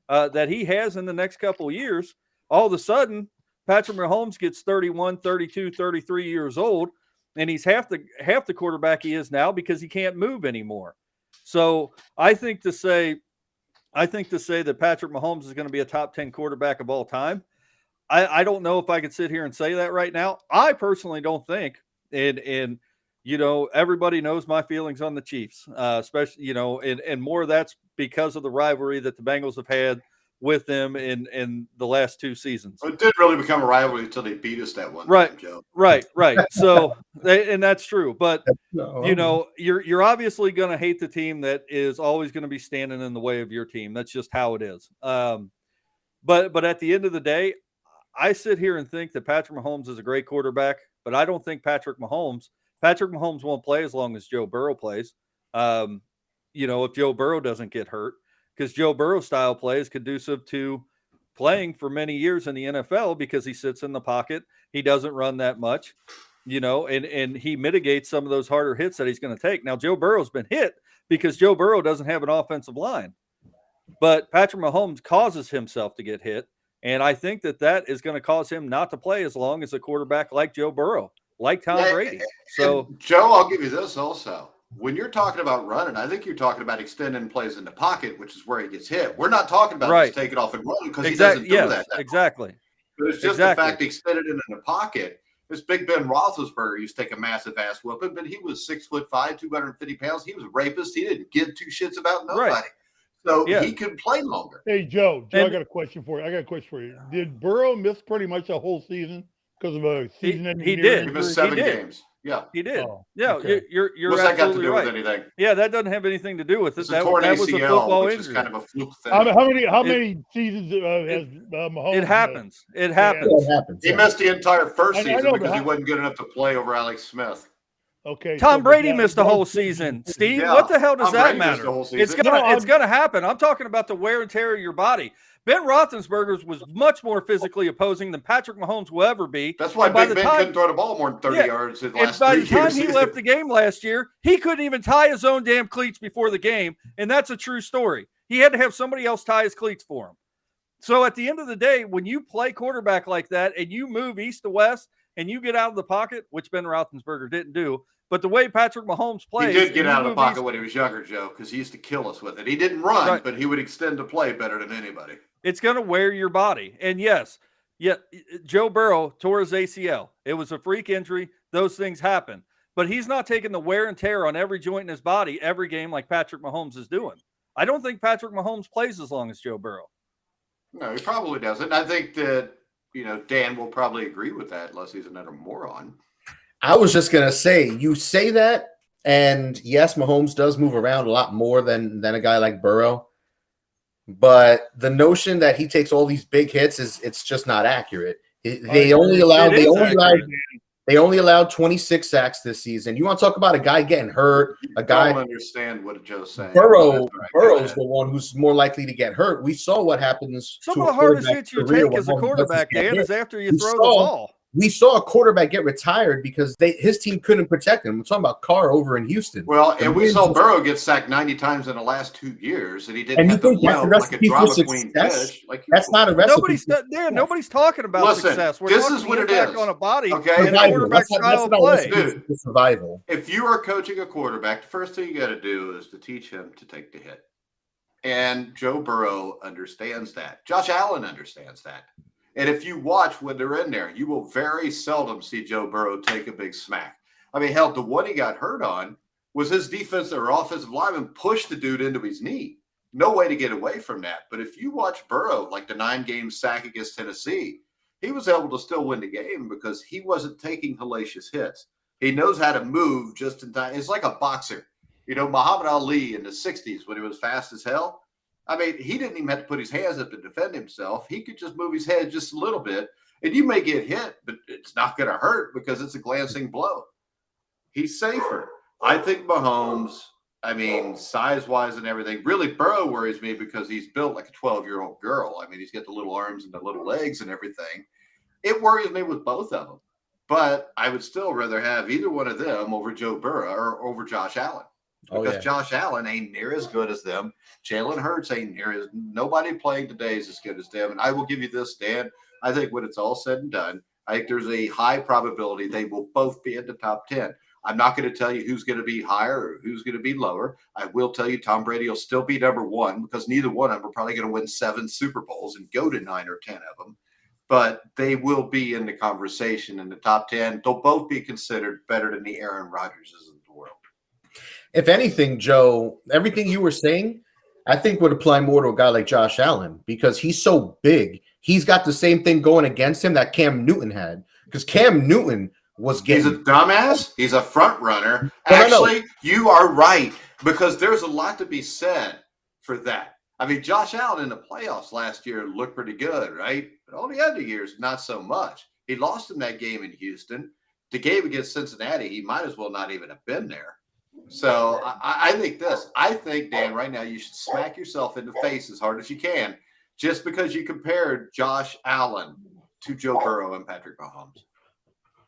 that he has in the next couple of years, all of a sudden, Patrick Mahomes gets 31, 32, 33 years old, and he's half the quarterback he is now because he can't move anymore. So I think to say that Patrick Mahomes is going to be a top 10 quarterback of all time, I don't know if I could sit here and say that right now. I personally don't think, and everybody knows my feelings on the Chiefs, especially, and more of that's because of the rivalry that the Bengals have had with them in the last 2 seasons. It didn't really become a rivalry until they beat us that one time, Joe. Right. So, and that's true. But, you're obviously going to hate the team that is always going to be standing in the way of your team. That's just how it is. But at the end of the day, I sit here and think that Patrick Mahomes is a great quarterback, but I don't think Patrick Mahomes won't play as long as Joe Burrow plays. If Joe Burrow doesn't get hurt, because Joe Burrow's style play is conducive to playing for many years in the NFL because he sits in the pocket. He doesn't run that much, and he mitigates some of those harder hits that he's going to take. Now, Joe Burrow's been hit because Joe Burrow doesn't have an offensive line, but Patrick Mahomes causes himself to get hit. And I think that is going to cause him not to play as long as a quarterback like Joe Burrow, like Tom Brady. So, Joe, I'll give you this also. When you're talking about running, I think you're talking about extending plays in the pocket, which is where he gets hit. We're not talking about just taking off and running because he doesn't do that. Exactly. But it's just the fact he extended it in the pocket. This Big Ben Roethlisberger used to take a massive ass whooping, but he was 6'5", 250 pounds. He was a rapist. He didn't give two shits about nobody. Right. So Yeah. he could play longer. Hey, Joe, And- I got a question for you. Did Burrow miss pretty much the whole season because of a season-ending he knee did. He injury? missed 7 did. games. Yeah. He did. Oh, Yeah, okay. you're What's that got to absolutely do right. with anything? Yeah, that doesn't have anything to do with it. It's a That torn was a ACL, football which injury. is kind of a fluke thing. How many seasons has Mahomes? It happens. It Yeah, happens. it happens. He yeah. missed the entire first I know, season but because he how- wasn't good enough to play over Alex Smith. Okay. Tom so Brady that- missed the that- whole season. Steve, Yeah, what the hell does Tom that Brady missed matter? the whole It's season. gonna No, it's gonna happen. I'm talking about the wear and tear of your body. Ben Roethlisberger was much more physically opposing than Patrick Mahomes will ever be. That's why And by Big the Ben time- couldn't throw the ball more than 30 Yeah, yards in the And last by 3 the time years. he left the game last year, he couldn't even tie his own damn cleats before the game. And that's a true story. He had to have somebody else tie his cleats for him. So at the end of the day, when you play quarterback like that and you move east to west and you get out of the pocket, which Ben Roethlisberger didn't do, but the way Patrick Mahomes He plays. did get and you out of the move pocket east- when he was younger, Joe, because he used to kill us with it. He didn't run, Right. but he would extend the play better than anybody. It's going to wear your body. And yes, Joe Burrow tore his ACL. It was a freak injury. Those things happen. But he's not taking the wear and tear on every joint in his body every game like Patrick Mahomes is doing. I don't think Patrick Mahomes plays as long as Joe Burrow. No, he probably doesn't. I think that, Dan will probably agree with that unless he's another moron. I was just gonna say, you say that, and yes, Mahomes does move around a lot more than a guy like Burrow. But the notion that he takes all these big hits it's just not accurate. They only allowed 26 sacks this season. You want to talk about a guy getting hurt? A guy I don't understand what Joe's saying. Burrow's Burrow's the one who's more likely to get hurt. We saw what happens. Some to of a the hardest quarterback's hits you career take when as a Mahomes quarterback, doesn't get Dan, hit. is after you We throw the saw- ball. We saw a quarterback get retired because his team couldn't protect him. We're talking about Carr over in Houston. Well, and we saw Burrow get sacked 90 times in the last 2 years, and he didn't And you have to think that's a like a recipe for drama queen success? pitch. Like That's not a recipe. Nobody's talking about Listen, success. We're this talking is what the it impact is. on a body Okay? and a Survival. quarterback That's style of not a play. recipe for survival. If you are coaching a quarterback, the first thing you got to do is to teach him to take the hit. And Joe Burrow understands that. Josh Allen understands that. And if you watch when they're in there, you will very seldom see Joe Burrow take a big smack. I mean, hell, the one he got hurt on was his defensive or offensive lineman pushed the dude into his knee. No way to get away from that. But if you watch Burrow, like the 9-game sack against Tennessee, he was able to still win the game because he wasn't taking hellacious hits. He knows how to move just in time. It's like a boxer. Muhammad Ali in the 60s when he was fast as hell. I mean, he didn't even have to put his hands up to defend himself. He could just move his head just a little bit, and you may get hit, but it's not going to hurt because it's a glancing blow. He's safer. I think Mahomes, size-wise and everything, really Burrow worries me because he's built like a 12-year-old girl. I mean, he's got the little arms and the little legs and everything. It worries me with both of them, but I would still rather have either one of them over Joe Burrow or over Josh Allen. Because Josh Allen ain't near as good as them. Jalen Hurts ain't near as nobody playing today is as good as them. And I will give you this, Dan. I think when it's all said and done, I think there's a high probability they will both be in the top 10. I'm not going to tell you who's going to be higher or who's going to be lower. I will tell you Tom Brady will still be number one because neither one of them are probably going to win 7 Super Bowls and go to 9 or 10 of them. But they will be in the conversation in the top 10. They'll both be considered better than the Aaron Rodgerses of the world. If anything, Joe, everything you were saying, I think would apply more to a guy like Josh Allen because he's so big. He's got the same thing going against him that Cam Newton had because Cam Newton was getting. He's a dumbass. He's a front runner. No. Actually, you are right because there's a lot to be said for that. I mean, Josh Allen in the playoffs last year looked pretty good, right? But all the other years, not so much. He lost in that game in Houston. The game against Cincinnati, he might as well not even have been there. So I think this. I think, Dan, right now you should smack yourself in the face as hard as you can just because you compared Josh Allen to Joe Burrow and Patrick Mahomes.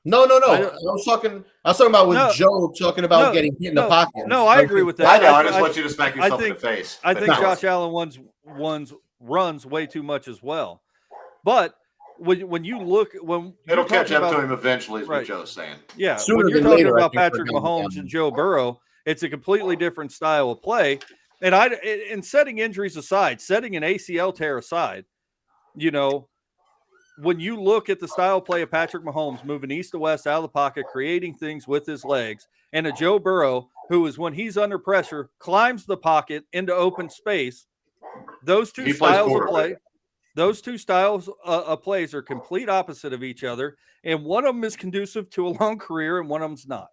No. I was talking about Joe talking about getting hit in the pocket. No, I agree with that. I know. I just want you to smack yourself in the face. I think Josh Allen runs way too much as well. But when you look it'll catch up to him eventually, is what Joe's saying. Yeah, Sooner when you're than talking later, I about think Patrick Mahomes and Joe Burrow, it's a completely different style of play. And setting injuries aside, setting an ACL tear aside, when you look at the style of play of Patrick Mahomes moving east to west out of the pocket, creating things with his legs, and a Joe Burrow who is, when he's under pressure, climbs the pocket into open space, those two styles of play, those two styles of plays are complete opposite of each other, and one of them is conducive to a long career and one of them's not.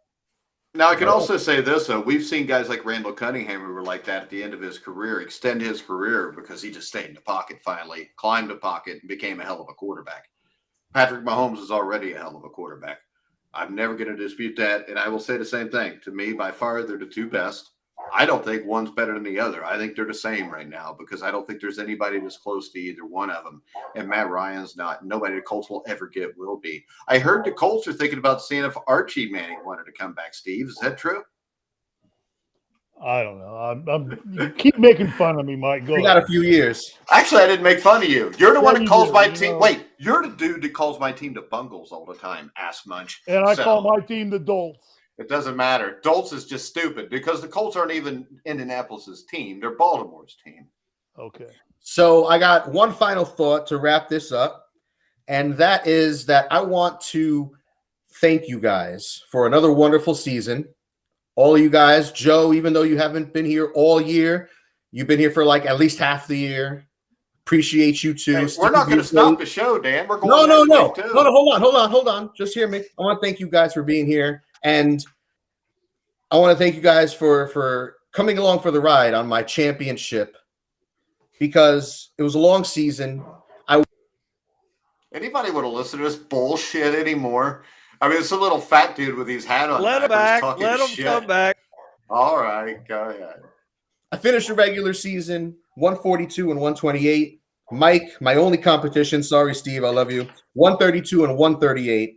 Now, I can also say this, though. We've seen guys like Randall Cunningham who were like that at the end of his career, extend his career because he just stayed in the pocket finally, climbed the pocket, and became a hell of a quarterback. Patrick Mahomes is already a hell of a quarterback. I'm never going to dispute that, and I will say the same thing. To me, by far, they're the two best. I don't think one's better than the other. I think they're the same right now because I don't think there's anybody that's close to either one of them. And Matt Ryan's not. Nobody the Colts will ever get will be. I heard the Colts are thinking about seeing if Archie Manning wanted to come back. Steve, is that true? I don't know. You keep making fun of me, Mike. Go We ahead. got a few years. Actually, I didn't make fun of you. You're the one that calls my team. know. Wait, you're the dude that calls my team the Bungles all the time, ass munch. And I So, call my team the Dolts. It doesn't matter. Dolts is just stupid because the Colts aren't even Indianapolis's team. They're Baltimore's team. Okay. So I got one final thought to wrap this up, and that is that I want to thank you guys for another wonderful season. All of you guys, Joe, even though you haven't been here all year, you've been here for like at least half the year. Appreciate you too. Hey, Steve, we're not going you to stop too. the show, Dan. We're going No. next week, too. Hold on. Just hear me. I want to thank you guys for being here, and I want to thank you guys for coming along for the ride on my championship because it was a long season. Anybody want to listen to this bullshit anymore? I mean, it's a little fat dude with his hat on. Let him back. Let him come back. All right, go ahead. I finished the regular season 142 and 128. Mike, my only competition. Sorry, Steve, I love you. 132 and 138.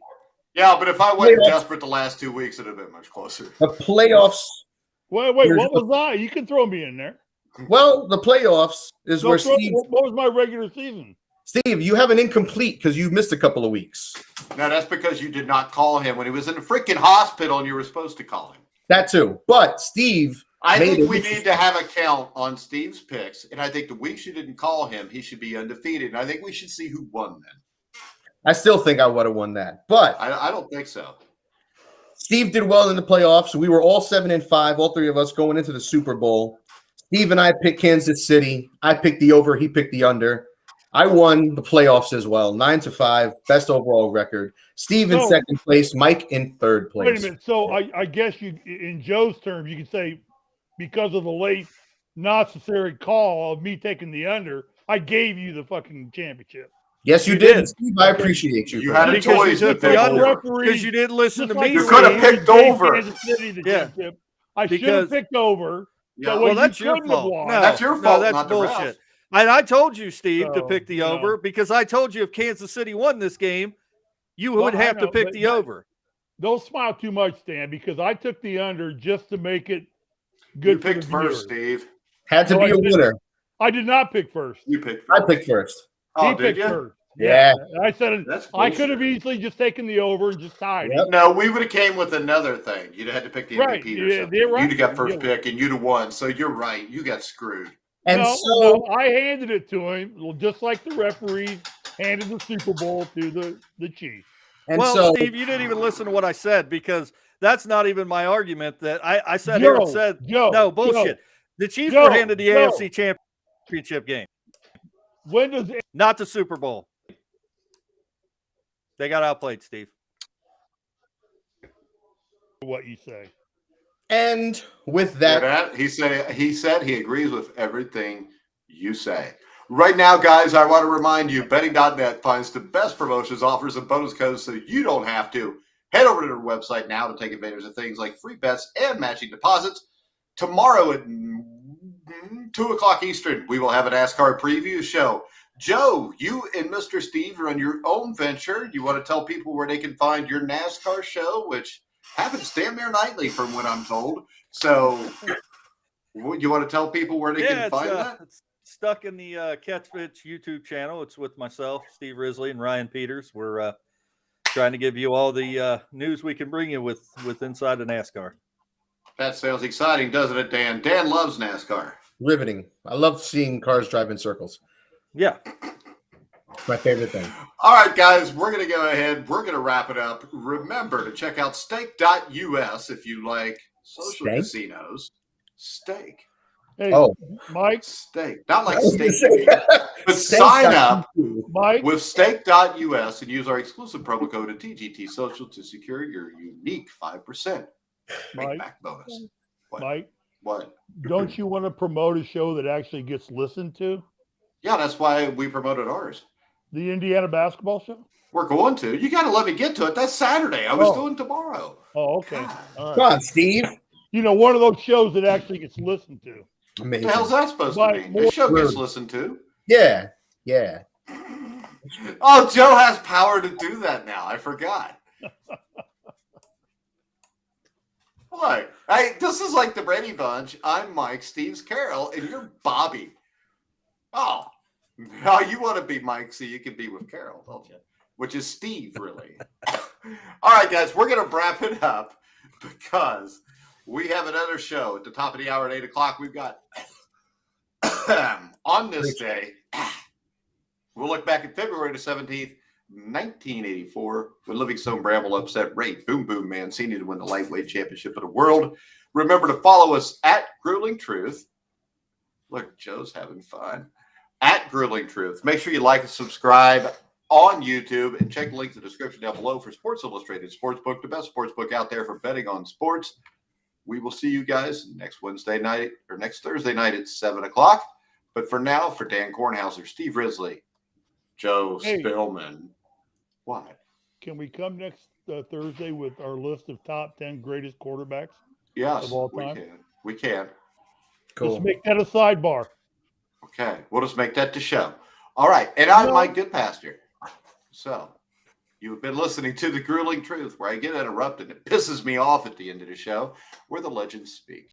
Yeah, but if I wasn't Playoffs. desperate the last 2 weeks, it'd have been much closer. The playoffs. Wait, what was I? You can throw me in there. Well, the playoffs is where Steve. What was my regular season? Steve, you have an incomplete because you missed a couple of weeks. No, that's because you did not call him when he was in the freaking hospital and you were supposed to call him. That too. But Steve. I made think it. we need to have a count on Steve's picks, and I think the weeks you didn't call him, he should be undefeated. And I think we should see who won then. I still think I would have won that. But I don't think so. Steve did well in the playoffs. We were all 7-5, all three of us going into the Super Bowl. Steve and I picked Kansas City. I picked the over. He picked the under. I won the playoffs as well, 9-5, best overall record. Steve in second place, Mike in third place. Wait a minute. So I guess you, in Joe's terms, you could say because of the late necessary call of me taking the under, I gave you the fucking championship. Yes, you did. Steve, I appreciate you. You for had that. a choice to pick over. Because you didn't listen to me. You could have picked over. Championship. I should have picked over. Yeah. Well, that's your fault. No, that's your fault, that's not the refs. bullshit. I told you, Steve, to So, pick the you know. over because I told you if Kansas City won this game, you Well, would I have to know, pick but the over. Don't smile too much, Stan, because I took the under just to make it You good for the picked first, viewers. Steve. Had to No, be I a didn't. winner. I did not pick first. You picked I first. picked first. Oh, He did picked you? first. Yeah. I said it. That's I could have bullshit. easily just taken the over and just tied it. Yep. No, we would have came with another thing. You'd have had to pick the MVP Right, or yeah, something. they're right. You'd have got first Yeah. pick and you'd have won. So you're right. You got screwed. And No, I handed it to him, just like the referee handed the Super Bowl to the Chiefs. Steve, you didn't even listen to what I said because that's not even my argument. That I sat here and said, no, bullshit. The Chiefs were handed the AFC Championship game. When does it, Not the Super Bowl. They got outplayed, Steve. what you say? And with Hear that, that? He said he agrees with everything you say. Right now, guys, I want to remind you, betting.net finds the best promotions, offers, and bonus codes so you don't have to. Head over to their website now to take advantage of things like free bets and matching deposits. Tomorrow at 2 o'clock Eastern, we will have a NASCAR preview show. Joe, you and Mr. Steve are on your own venture. You want to tell people where they can find your NASCAR show, which happens damn near nightly from what I'm told. So you want to tell people where they can find that? It's stuck in the Catfish YouTube channel. It's with myself, Steve Risley, and Ryan Peters. We're trying to give you all the news we can bring you with inside of NASCAR. That sounds exciting, doesn't it, Dan? Dan loves NASCAR. riveting. I love seeing cars drive in circles. Yeah. My favorite thing. All right, guys, we're going to go ahead. We're going to wrap it up. Remember to check out stake.us if you like social Steak? casinos. Steak. Hey, Oh. Mike, Steak. Not like I was steak. gonna say- But Steak sign got up you. Mike, with stake.us and use our exclusive promo code at TGT Social to secure your unique 5% Mike, back bonus. What? Mike, What? don't you want to promote a show that actually gets listened to? Yeah, that's why we promoted ours. The Indiana basketball show? We're going to. You got to let me get to it. That's Saturday. I was Oh. doing tomorrow. Oh, okay. God. All Come right. on, Steve. You know, one of those shows that actually gets listened to. What Amazing. the hell's that supposed to But mean? more This show gets rude. listened to. Yeah. Yeah. Oh, Joe has power to do that now. I forgot. Look, hey, this is like the Brady Bunch. I'm Mike, Steve's Carol, and you're Bobby. Oh, now you want to be Mike so you can be with Carol, don't you? Which is Steve, really. All right, guys, we're going to wrap it up because we have another show at the top of the hour at 8 o'clock. We've got on this day, we'll look back at February the 17th, 1984, when Livingstone Bramble upset Ray Boom Boom Mancini to win the lightweight championship of the world. Remember to follow us at Grueling Truth. Look, Joe's having fun. At Grueling Truth. Make sure you like and subscribe on YouTube and check the link in the description down below for Sports Illustrated Sportsbook, the best sportsbook out there for betting on sports. We will see you guys next Wednesday night or next Thursday night at 7 o'clock. But for now, for Dan Kornhauser, Steve Risley, Joe Spillman. What? Can we come next Thursday with our list of top 10 greatest quarterbacks Yes, of all we time? can. We can. Cool. Let's make that a sidebar. Okay, we'll just make that the show. All right, and I'm No. Mike Goodpaster. So, you've been listening to The Grueling Truth, where I get interrupted. It pisses me off at the end of the show, where the legends speak.